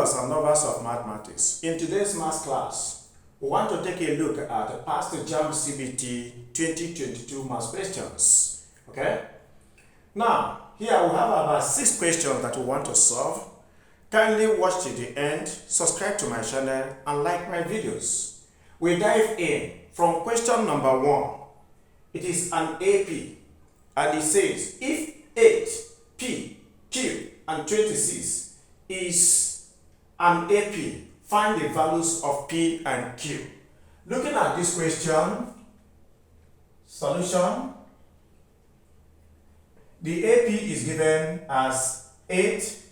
Lovers and lovers of mathematics, in today's math class, we want to take a look at past Jamb CBT 2022 math questions. Okay? Now, here we have about 6 questions that we want to solve. Kindly watch till the end, subscribe to my channel, and like my videos. We dive in from question number 1. It is an AP, and it says if 8, P, Q, and 26 is an AP, find the values of P and Q. Looking at this question, solution, the AP is given as 8,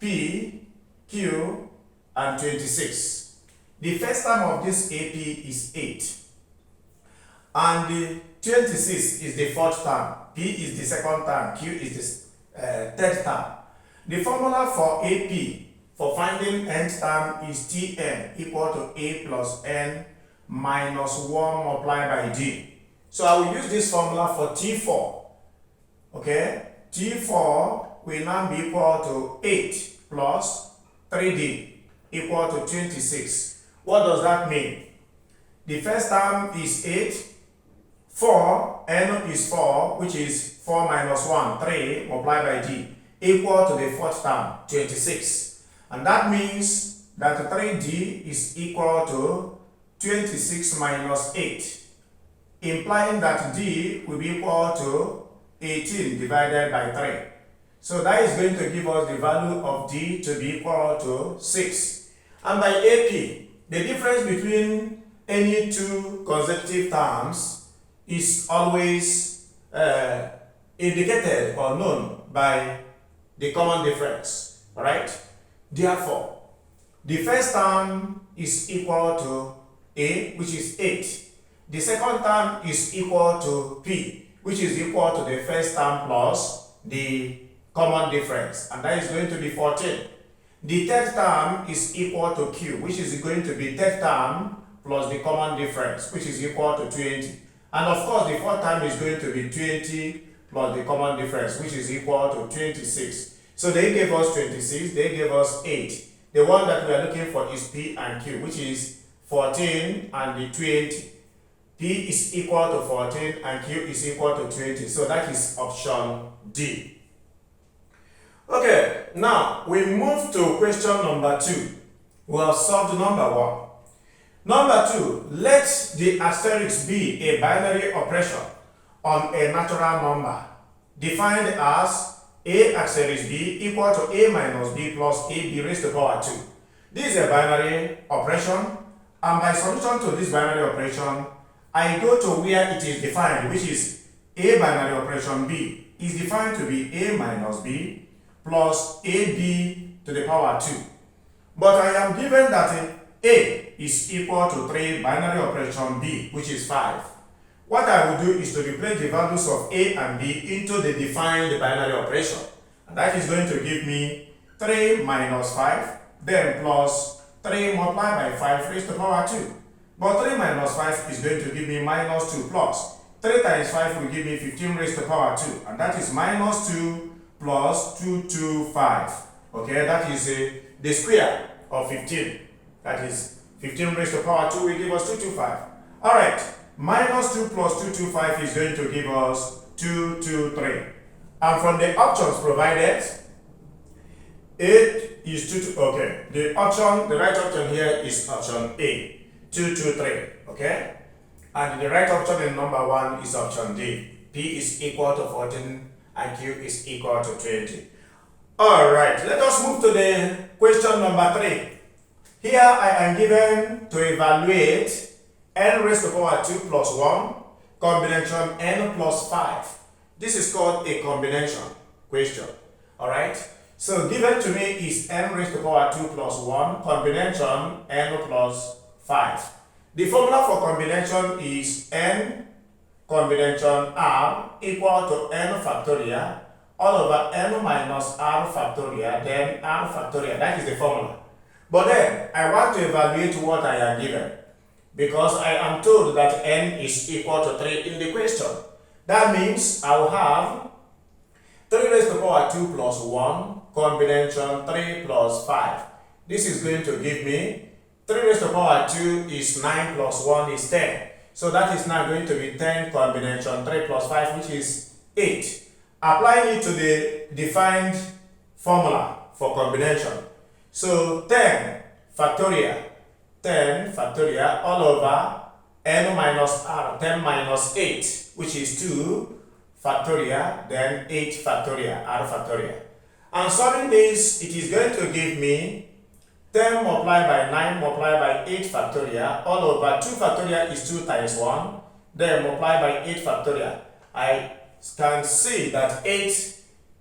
P, Q, and 26. The first term of this AP is 8. And the 26 is the fourth term. P is the second term. Q is the third term. The formula for AP for finding nth term is Tn equal to A plus n minus 1 multiplied by D. So I will use this formula for T4. Okay? T4 will now be equal to 8 plus 3D equal to 26. What does that mean? The first term is 8. 4, n is 4, which is 4 minus 1, 3 multiplied by D, equal to the fourth term, 26. And that means that 3D is equal to 26 minus 8, implying that D will be equal to 18 divided by 3. So that is going to give us the value of D to be equal to 6. And by AP, the difference between any two consecutive terms is always indicated or known by the common difference, right? Therefore, the first term is equal to A, which is 8. The second term is equal to P, which is equal to the first term plus the common difference, and that is going to be 14. The third term is equal to Q, which is going to be third term plus the common difference, which is equal to 20. And of course, the fourth term is going to be 20 plus the common difference, which is equal to 26. So they gave us 26, they gave us 8. The one that we are looking for is P and Q, which is 14 and the 20. P is equal to 14 and Q is equal to 20. So that is option D. Okay, now we move to question number 2. We have solved number 1. Number 2, let the asterisk be a binary operation on a natural number defined as A asterisk B equal to A minus B plus AB raised to the power 2. This is a binary operation, and by solution to this binary operation, I go to where it is defined, which is A binary operation B is defined to be A minus B plus AB to the power 2. But I am given that A is equal to 3 binary operation B, which is 5. What I will do is to replace the values of A and B into the defined binary operation. And that is going to give me 3 minus 5, then plus 3 multiplied by 5 raised to the power 2. But 3 minus 5 is going to give me minus 2 plus 3 times 5 will give me 15 raised to the power 2. And that is minus 2 plus 225. Okay, that is the square of 15. That is 15 raised to the power 2 will give us 225. Alright, minus 2 plus 225 is going to give us 223. And from the options provided, it is 2, okay, the right option here is option A, 223, okay? And the right option in number 1 is option D. P is equal to 14 and Q is equal to 20. Alright, let us move to the question number 3. Here I am given to evaluate n raised to the power 2 plus 1 combination n plus 5. This is called a combination question. Alright? So given to me is n raised to the power 2 plus 1 combination n plus 5. The formula for combination is n combination r equal to n factorial all over n minus r factorial, then r factorial. That is the formula. But then, I want to evaluate what I am given, because I am told that n is equal to 3 in the question. That means I will have 3 raised to the power 2 plus 1 combination 3 plus 5. This is going to give me 3 raised to the power 2 is 9 plus 1 is 10. So that is now going to be 10 combination 3 plus 5, which is 8. Applying it to the defined formula for combination. So 10 factorial all over n minus r, 10 minus 8, which is 2 factorial, then 8 factorial, r factorial. And solving this, it is going to give me 10 multiplied by 9 multiplied by 8 factorial all over 2 factorial is 2 times 1, then multiplied by 8 factorial. I can see that 8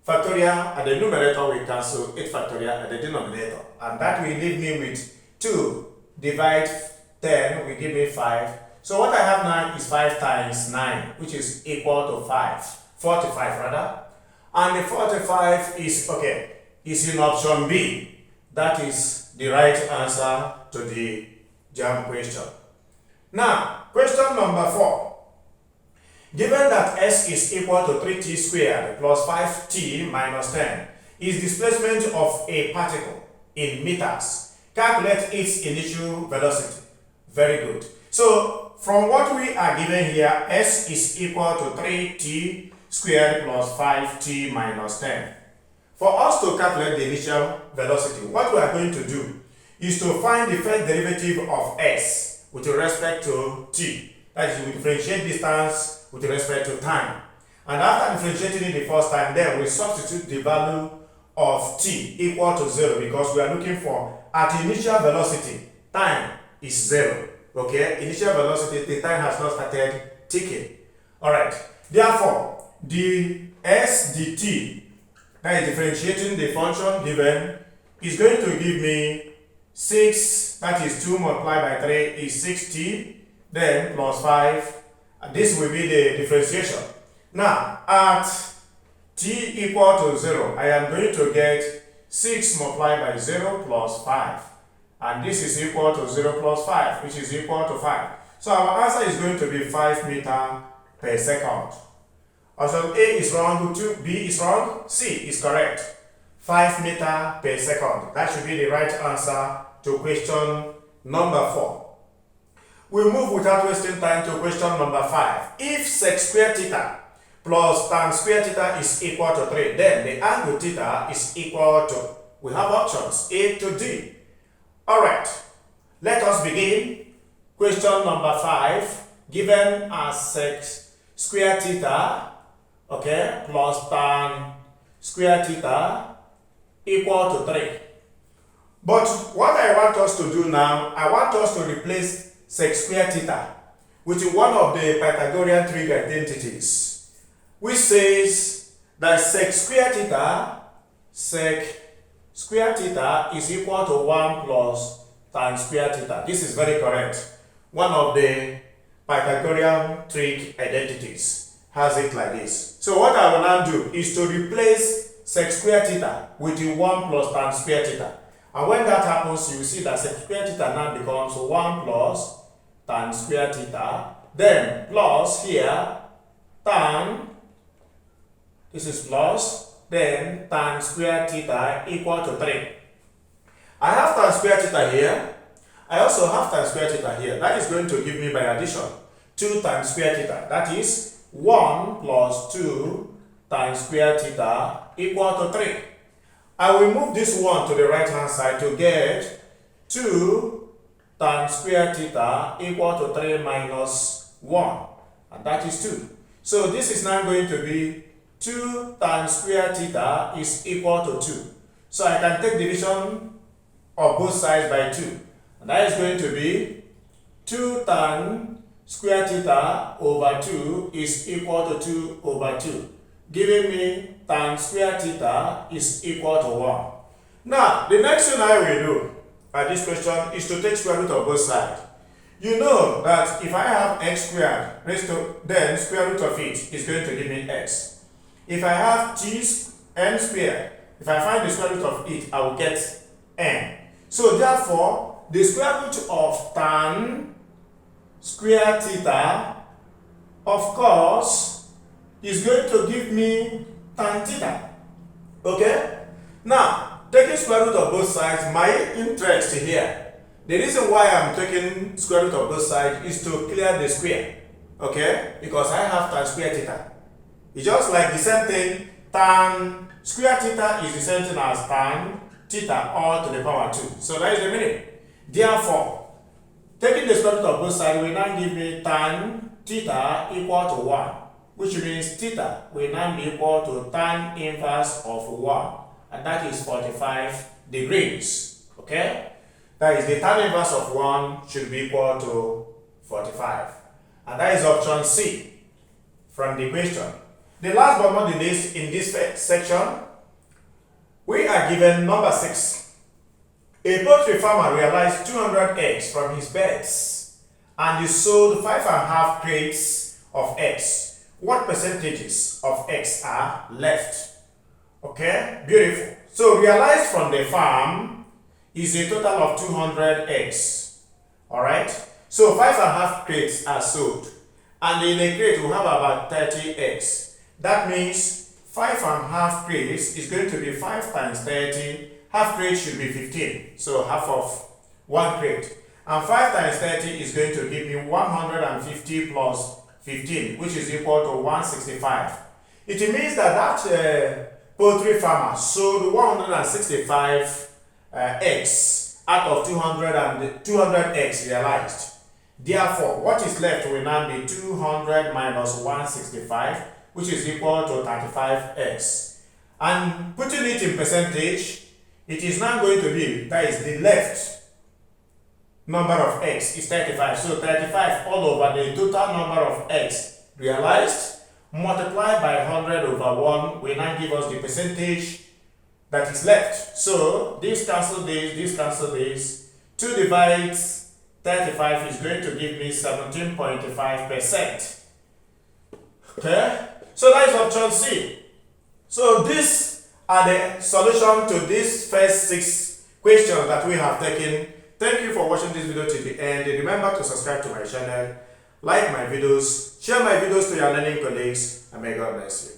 factorial at the numerator will cancel 8 factorial at the denominator, and that will leave me with 2 divide 10 will give me 5. So what I have now is 5 times 9, which is equal to 45 rather. And the 45 is in option B. That is the right answer to the Jamb question. Now, question number 4. Given that s is equal to 3t squared plus 5t minus 10 is displacement of a particle in meters, calculate its initial velocity. Very good. So, from what we are given here, s is equal to 3t squared plus 5t minus 10. For us to calculate the initial velocity, what we are going to do is to find the first derivative of s with respect to t. That is, we differentiate distance with respect to time. And after differentiating it the first time, then we substitute the value of t equal to 0 because we are looking for at initial velocity, time is 0. Okay, initial velocity, the time has not started ticking. Alright, therefore, the s dt, that is differentiating the function given, is going to give me 6, that is 2 multiplied by 3 is 6t, then plus 5, and this will be the differentiation. Now, at t equal to 0, I am going to get 6 multiplied by 0 plus 5. And this is equal to 0 plus 5, which is equal to 5. So our answer is going to be 5 meters per second. Option A is wrong, 2B is wrong, C is correct. 5 meters per second. That should be the right answer to question number 4. We move without wasting time to question number 5. If sec square theta plus tan square theta is equal to 3, then the angle theta is equal to, we have options A to D. Alright, let us begin. Question number 5, given as sec square theta, plus tan square theta equal to 3. But what I want us to do now, I want us to replace sec square theta with one of the Pythagorean trig identities, which says that sec square theta is equal to 1 plus tan square theta. This is very correct. One of the Pythagorean trig identities has it like this. So what I will now do is to replace sec square theta with the 1 plus tan square theta. And when that happens, you will see that sec square theta now becomes 1 plus tan square theta. Then plus here tan, this is plus, then tan square theta equal to 3. I have tan square theta here. I also have tan square theta here. That is going to give me by addition 2 tan square theta. That is 1 plus 2 tan square theta equal to 3. I will move this 1 to the right hand side to get 2 tan square theta equal to 3 minus 1. And that is 2. So this is now going to be 2 tan square theta is equal to 2. So I can take division of both sides by 2. And that is going to be 2 tan square theta over 2 is equal to 2 over 2. Giving me tan square theta is equal to 1. Now, the next thing I will do at this question is to take square root of both sides. You know that if I have x squared raised to, then square root of it is going to give me x. If I have n squared, if I find the square root of it, I will get n. So therefore, the square root of tan square theta, of course, is going to give me tan theta. Okay? Now, taking square root of both sides, my interest here, the reason why I'm taking square root of both sides is to clear the square, okay? Because I have tan square theta. It's just like the same thing, tan square theta is the same thing as tan theta all to the power 2. So that is the meaning. Therefore, taking the square root of both sides will now give me tan theta equal to 1, which means theta will now be equal to tan inverse of 1, and that is 45 degrees. Okay? That is, the tan inverse of 1 should be equal to 45. And that is option C from the question. The last but not the least in this section, we are given number 6. A poultry farmer realized 200 eggs from his birds and he sold 5.5 crates of eggs. What percentages of eggs are left? Okay, beautiful. So realized from the farm is a total of 200 eggs. Alright, so 5.5 crates are sold, and in a crate we have about 30 eggs. That means 5.5 crates is going to be 5 times 30. Half crate should be 15, so half of 1 crate. And 5 times 30 is going to give me 150 plus 15, which is equal to 165. It means that poultry farmer sold 165 eggs out of 200 eggs realized. Therefore, what is left will now be 200 minus 165, which is equal to 35 eggs. And putting it in percentage, it is now going to be, that is the left number of eggs is 35. So 35 all over the total number of eggs realized, multiplied by 100 over 1 will now give us the percentage that is left. So this cancel this, 2 divides 35 is going to give me 17.5%. Okay, so that is option C. So these are the solution to these first 6 questions that we have taken. Thank you for watching this video till the end. Remember to subscribe to my channel, like my videos, share my videos to your learning colleagues, and may God bless you.